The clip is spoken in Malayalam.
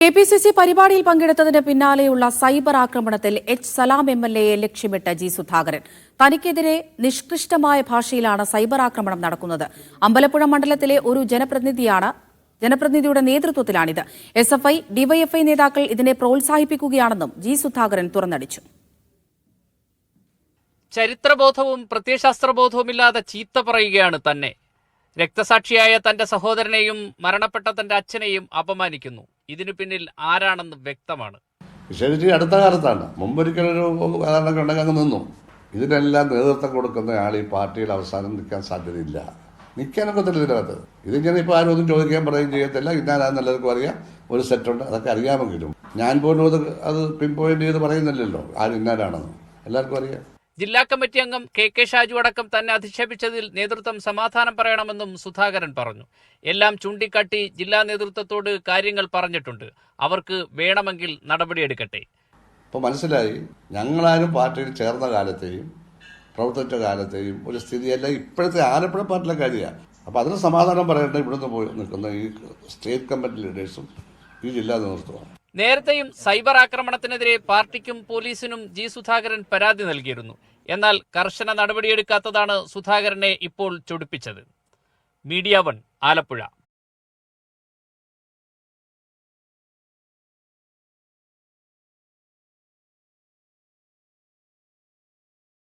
കെപിസിസി പരിപാടിയിൽ പങ്കെടുത്തതിന് പിന്നാലെയുള്ള സൈബർ ആക്രമണത്തിൽ എച്ച് സലാം എംഎൽഎയെ ലക്ഷ്യമിട്ട് ജി സുധാകരൻ. തനിക്കെതിരെ നിഷ്കൃഷ്ടമായ ഭാഷയിലാണ് സൈബർ ആക്രമണം നടക്കുന്നത്. അമ്പലപ്പുഴ മണ്ഡലത്തിലെ ഒരു ജനപ്രതിനിധിയുടെ നേതൃത്വത്തിലാണിത്. എസ്എഫ്ഐ, ഡിവൈഎഫ്ഐ നേതാക്കൾ ഇതിനെ പ്രോത്സാഹിപ്പിക്കുകയാണെന്നും ജി സുധാകരൻ തുറന്നടിച്ചു. ചരിത്രബോധവും പ്രത്യയശാസ്ത്രബോധവുമില്ലാതെ ചീത്ത പറയുകയാണ് തന്നെ. രക്തസാക്ഷിയായ തന്റെ സഹോദരനെയും മരണപ്പെട്ട തന്റെ അച്ഛനെയും അപമാനിക്കുന്നു. ഇതിനു പിന്നിൽ ആരാണെന്ന് വ്യക്തമാണ്. വിശേഷിച്ച് അടുത്ത കാലത്താണ്. മുമ്പൊരിക്കലൊരു ഉദാഹരണമൊക്കെ ഉണ്ടെങ്കിൽ അങ്ങ് നിന്നു. ഇതിനെല്ലാം നേതൃത്വം കൊടുക്കുന്ന ആൾ ഈ പാർട്ടിയിൽ അവസാനം നിൽക്കാൻ സാധ്യതയില്ല. നിൽക്കാനൊക്കെ തന്നെ ഇതിനകത്ത് ഇതിങ്ങനെ ഇപ്പോൾ ആരും ഒന്നും ചോദിക്കാൻ പറയുകയും ചെയ്യത്തില്ല. ഇന്നാലാന്ന് എല്ലാവർക്കും അറിയാം. ഒരു സെറ്റുണ്ട്, അതൊക്കെ അറിയാമെങ്കിലും ഞാൻ പോലും അത് പിൻ പോയിന്റ് ചെയ്ത് പറയുന്നില്ലല്ലോ ആരും ഇന്നാലാണെന്ന്. എല്ലാവർക്കും അറിയാം. ജില്ലാ കമ്മിറ്റി അംഗം കെ ഷാജു അടക്കം തന്നെ അധിക്ഷേപിച്ചതിൽ നേതൃത്വം സമാധാനം പറയണമെന്നും സുധാകരൻ പറഞ്ഞു. എല്ലാം ചൂണ്ടിക്കാട്ടി ജില്ലാ നേതൃത്വത്തോട് കാര്യങ്ങൾ പറഞ്ഞിട്ടുണ്ട്. അവർക്ക് വേണമെങ്കിൽ നടപടിയെടുക്കട്ടെ. ഇപ്പോൾ മനസ്സിലായി, ഞങ്ങളാരും പാർട്ടിയിൽ ചേർന്ന കാലത്തെയും പ്രവർത്തിച്ച കാലത്തെയും ഒരു സ്ഥിതിയല്ല ഇപ്പോഴത്തെ ആലപ്പുഴ പാർട്ടിയിലെ കാര്യമാണ്. അപ്പോൾ അതിന് സമാധാനം പറയേണ്ടത് ഇവിടുന്ന് പോയി നിൽക്കുന്ന ഈ സ്റ്റേറ്റ് കമ്മിറ്റി ലീഡേഴ്സും ഈ ജില്ലാ നേതൃത്വമാണ്. നേരത്തെയും സൈബർ ആക്രമണത്തിനെതിരെ പാർട്ടിക്കും പോലീസിനും ജി സുധാകരൻ പരാതി നൽകിയിരുന്നു. എന്നാൽ കർശന നടപടിയെടുക്കാത്തതാണ് സുധാകരനെ ഇപ്പോൾ ചൊടിപ്പിച്ചത്. മീഡിയ 1 ആലപ്പുഴ.